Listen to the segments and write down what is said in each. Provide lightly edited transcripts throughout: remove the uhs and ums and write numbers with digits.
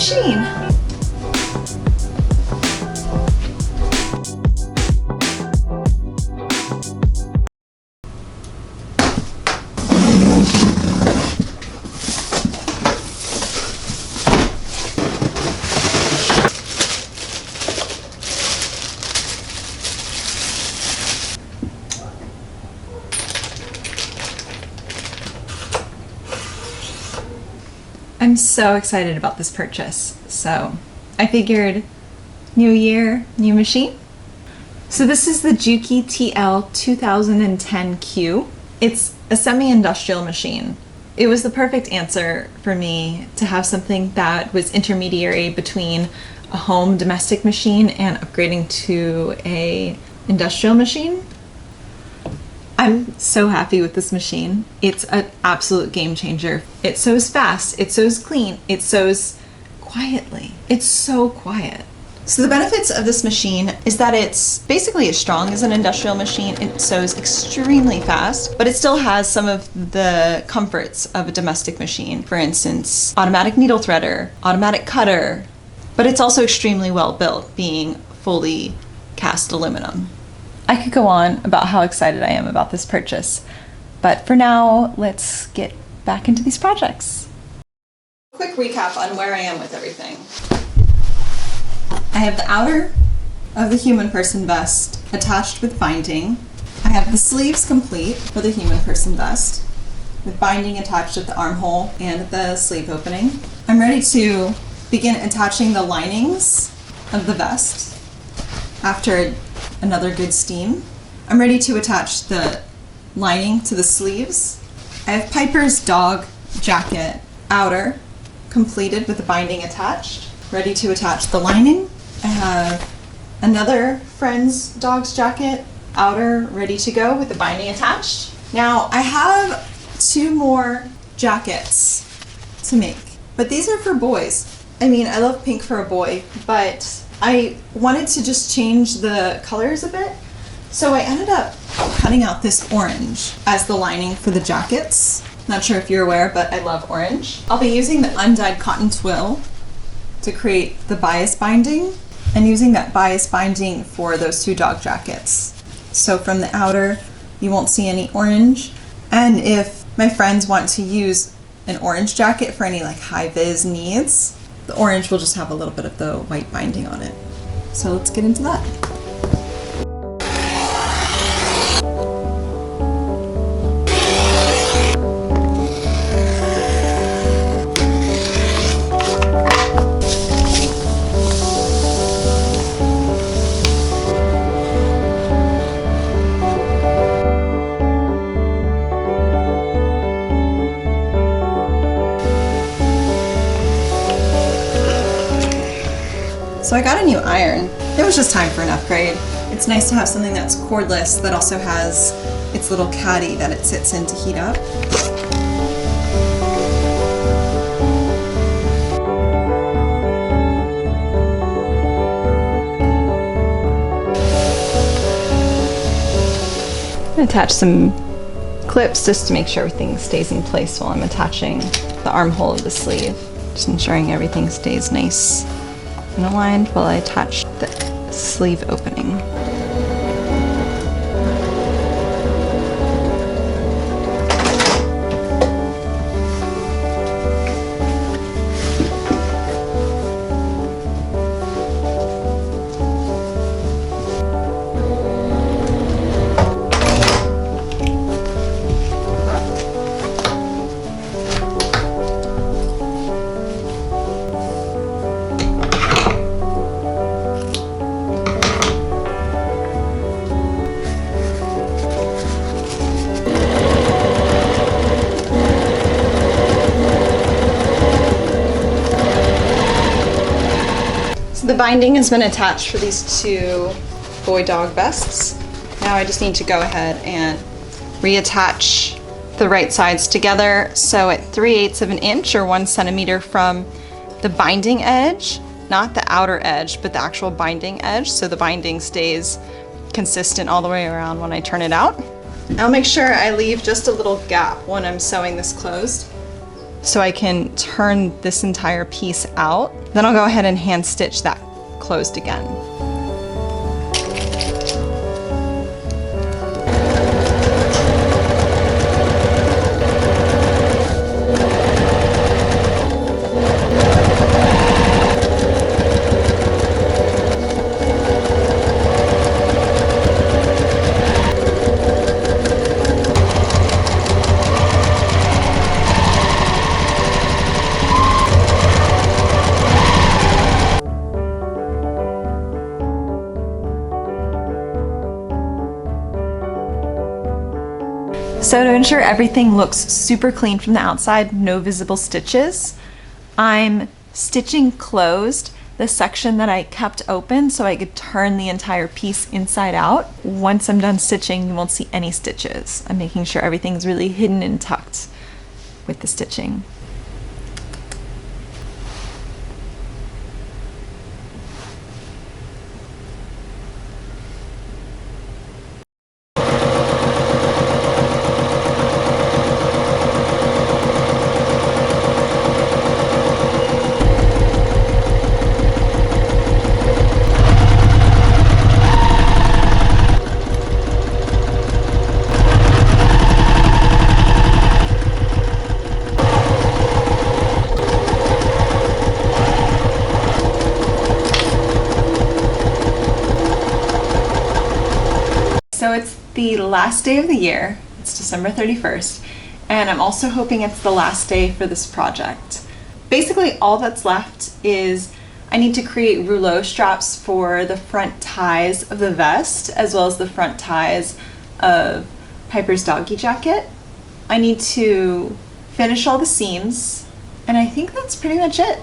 machine. I'm so excited about this purchase. So I figured new year, new machine. So this is the Juki TL 2010Q. It's a semi-industrial machine. It was the perfect answer for me to have something that was intermediary between a home domestic machine and upgrading to a industrial machine. I'm so happy with this machine. It's an absolute game changer. It sews fast, it sews clean, it sews quietly. It's so quiet. So the benefits of this machine is that it's basically as strong as an industrial machine. It sews extremely fast, but it still has some of the comforts of a domestic machine. For instance, automatic needle threader, automatic cutter, but it's also extremely well built, being fully cast aluminum. I could go on about how excited I am about this purchase, but for now, let's get back into these projects. Quick recap on where I am with everything. I have the outer of the human person vest attached with binding. I have the sleeves complete for the human person vest with binding attached at the armhole and the sleeve opening. I'm ready to begin attaching the linings of the vest after another good steam. I'm ready to attach the lining to the sleeves. I have Piper's dog jacket outer completed with the binding attached, ready to attach the lining. I have another friend's dog's jacket outer ready to go with the binding attached. Now I have 2 more jackets to make, but these are for boys. I mean, I love pink for a boy, but I wanted to just change the colors a bit, so I ended up cutting out this orange as the lining for the jackets. Not sure if you're aware, but I love orange. I'll be using the undyed cotton twill to create the bias binding, and using that bias binding for those 2 dog jackets. So from the outer, you won't see any orange, and if my friends want to use an orange jacket for any like high-vis needs, the orange will just have a little bit of the white binding on it. So let's get into that. So I got a new iron. It was just time for an upgrade. It's nice to have something that's cordless that also has its little caddy that it sits in to heat up. I'm gonna attach some clips just to make sure everything stays in place while I'm attaching the armhole of the sleeve. Just ensuring everything stays nice and aligned while I attach the sleeve opening. The binding has been attached for these 2 boy dog vests. Now I just need to go ahead and reattach the right sides together. So at 3/8 of an inch or 1 centimeter from the binding edge, not the outer edge, but the actual binding edge, so the binding stays consistent all the way around when I turn it out. I'll make sure I leave just a little gap when I'm sewing this closed. so I can turn this entire piece out. Then I'll go ahead and hand stitch that closed again. So to ensure everything looks super clean from the outside, no visible stitches, I'm stitching closed the section that I kept open so I could turn the entire piece inside out. Once I'm done stitching, you won't see any stitches. I'm making sure everything's really hidden and tucked with the stitching. So it's the last day of the year, it's December 31st, and I'm also hoping it's the last day for this project. Basically all that's left is I need to create rouleau straps for the front ties of the vest as well as the front ties of Piper's doggy jacket. I need to finish all the seams, and I think that's pretty much it.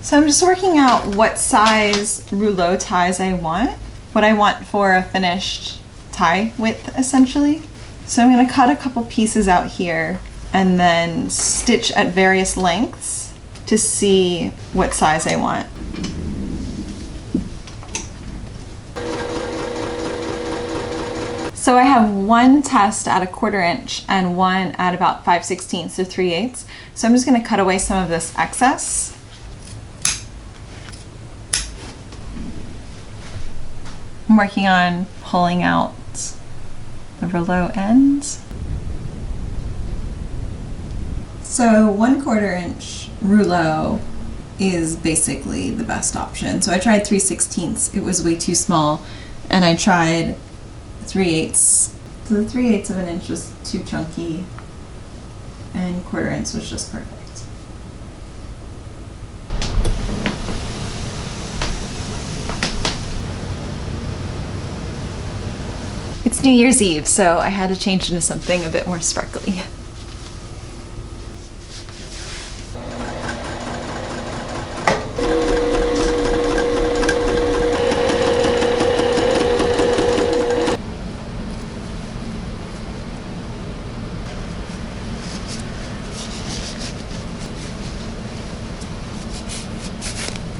So I'm just working out what size rouleau ties I want, what I want for a finished tie width essentially. So I'm going to cut a couple pieces out here and then stitch at various lengths to see what size I want. So I have one test at 1/4 inch and one at about 5/16, so 3/8. So I'm just going to cut away some of this excess. I'm working on pulling out the rouleau ends. So 1/4 inch rouleau is basically the best option. So I tried 3/16, it was way too small, and I tried 3/8. So the 3/8 of an inch was too chunky, and 1/4 inch was just perfect. It's New Year's Eve, so I had to change into something a bit more sparkly.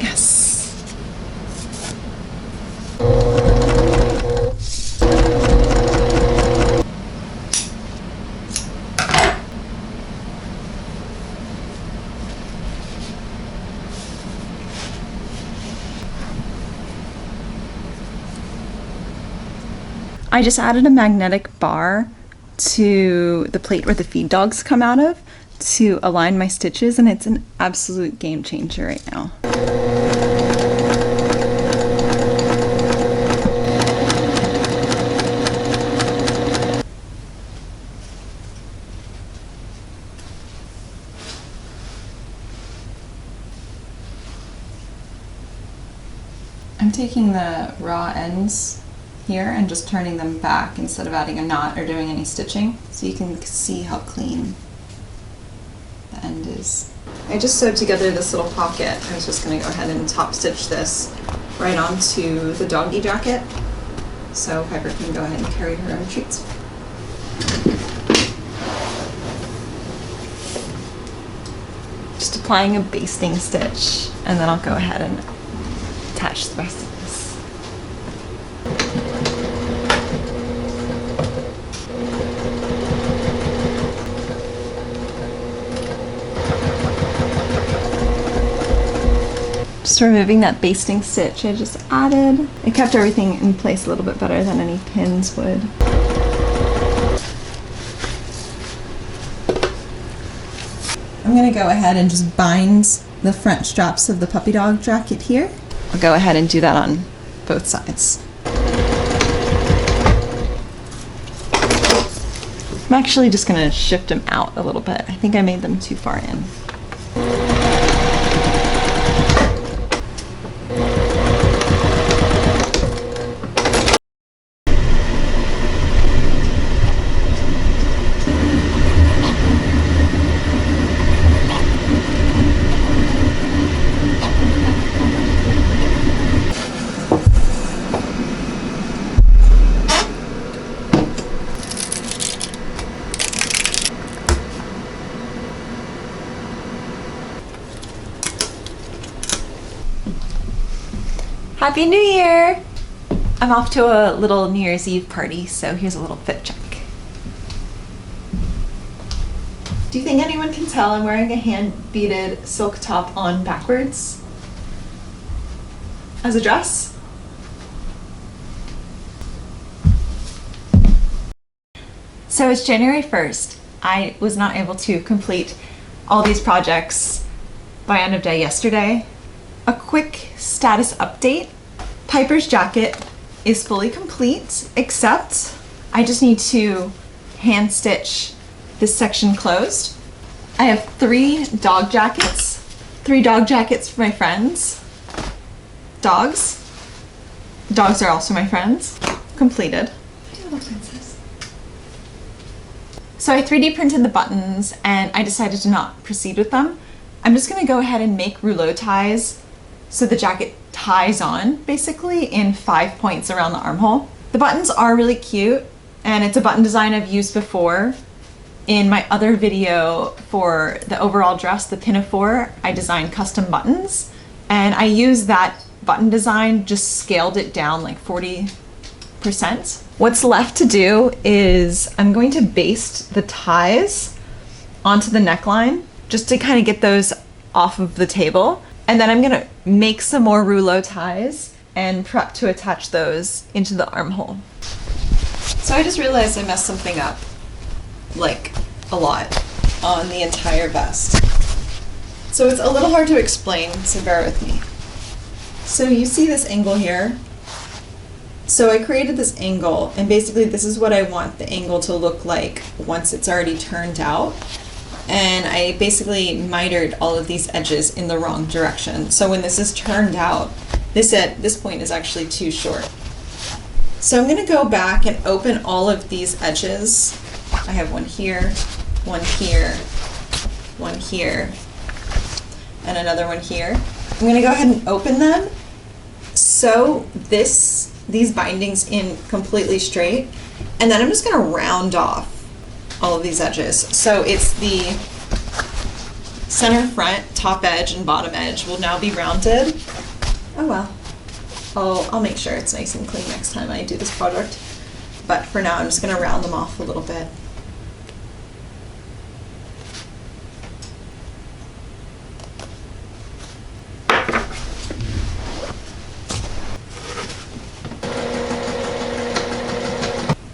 Yes. I just added a magnetic bar to the plate where the feed dogs come out of to align my stitches, and it's an absolute game changer right now. I'm taking the raw ends here and just turning them back instead of adding a knot or doing any stitching, so you can see how clean the end is. I just sewed together this little pocket. I was just going to go ahead and top stitch this right onto the doggy jacket so Piper can go ahead and carry her own treats. Just applying a basting stitch, and then I'll go ahead and attach the rest of this. just removing that basting stitch I just added. It kept everything in place a little bit better than any pins would. I'm gonna go ahead and just bind the front straps of the puppy dog jacket here. I'll go ahead and do that on both sides. I'm actually just gonna shift them out a little bit. I think I made them too far in. Happy New Year! I'm off to a little New Year's Eve party, so here's a little fit check. Do you think anyone can tell I'm wearing a hand-beaded silk top on backwards? As a dress? So it's January 1st. I was not able to complete all these projects by end of day yesterday. A quick status update. Piper's jacket is fully complete, except I just need to hand stitch this section closed. I have 3 dog jackets. 3 dog jackets for my friends. Dogs. Dogs are also my friends. Completed. So I 3D printed the buttons and I decided to not proceed with them. I'm just gonna go ahead and make rouleau ties so the jacket ties on basically in 5 points around the armhole. The buttons are really cute and it's a button design I've used before. In my other video for the overall dress, the pinafore, I designed custom buttons and I used that button design, just scaled it down like 40%. What's left to do is I'm going to baste the ties onto the neckline just to kind of get those off of the table. And then I'm gonna make some more rouleau ties and prep to attach those into the armhole. So I just realized I messed something up, like a lot, on the entire vest. So it's a little hard to explain, so bear with me. So you see this angle here? So I created this angle, and basically this is what I want the angle to look like once it's already turned out. And I basically mitered all of these edges in the wrong direction. So when this is turned out, this point is actually too short. So I'm gonna go back and open all of these edges. I have one here, one here, one here, and another one here. I'm gonna go ahead and open them, sew these bindings in completely straight, and then I'm just gonna round off all of these edges. So it's the center front, top edge, and bottom edge will now be rounded. Oh well. I'll make sure it's nice and clean next time I do this project. But for now, I'm just gonna round them off a little bit.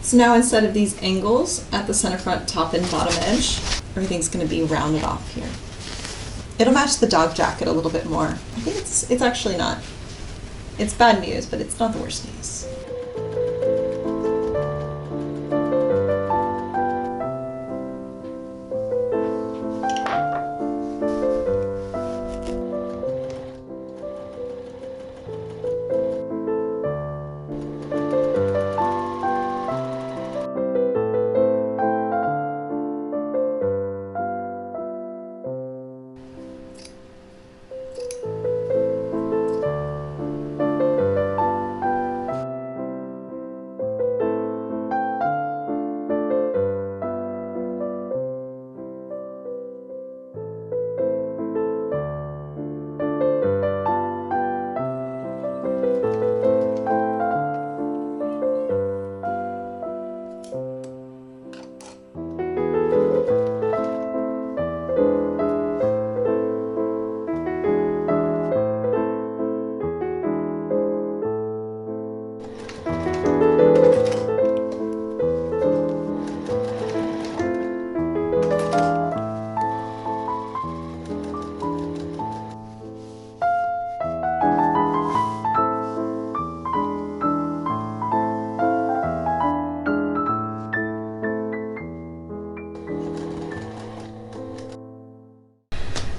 So now instead of these angles at the center front, top, and bottom edge, everything's gonna be rounded off here. It'll match the dog jacket a little bit more. I think it's actually not. It's bad news, but it's not the worst news.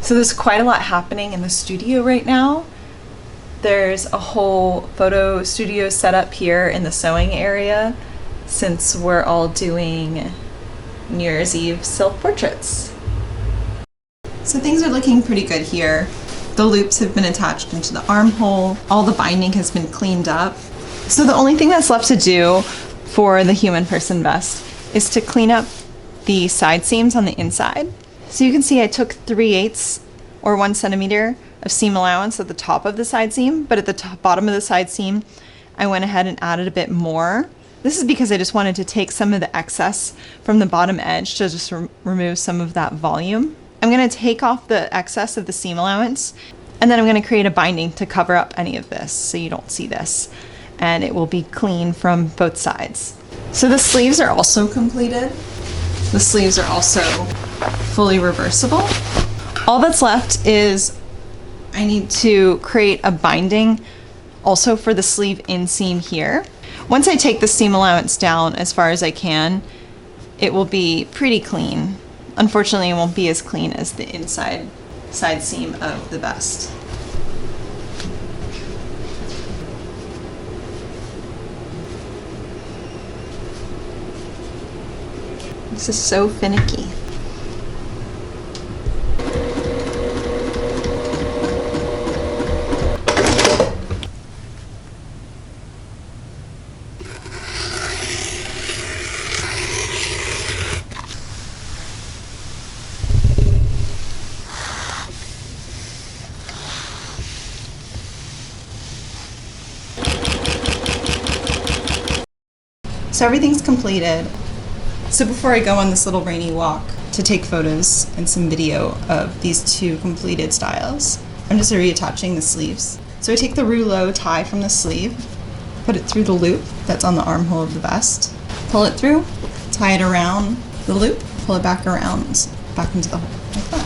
So there's quite a lot happening in the studio right now. There's a whole photo studio set up here in the sewing area since we're all doing New Year's Eve self-portraits. So things are looking pretty good here. The loops have been attached into the armhole. All the binding has been cleaned up. So the only thing that's left to do for the human person vest is to clean up the side seams on the inside. So you can see I took 3/8 or 1 centimeter of seam allowance at the top of the side seam, but at the bottom of the side seam, I went ahead and added a bit more. This is because I just wanted to take some of the excess from the bottom edge to just remove some of that volume. I'm gonna take off the excess of the seam allowance, and then I'm gonna create a binding to cover up any of this so you don't see this, and it will be clean from both sides. So the sleeves are also completed. The sleeves are also fully reversible. All that's left is I need to create a binding also for the sleeve inseam here. Once I take the seam allowance down as far as I can, it will be pretty clean. Unfortunately, it won't be as clean as the inside side seam of the vest. This is so finicky. So everything's completed. So before I go on this little rainy walk to take photos and some video of these two completed styles, I'm just reattaching the sleeves. So I take the rouleau tie from the sleeve, put it through the loop that's on the armhole of the vest, pull it through, tie it around the loop, pull it back around, back into the hole, like that.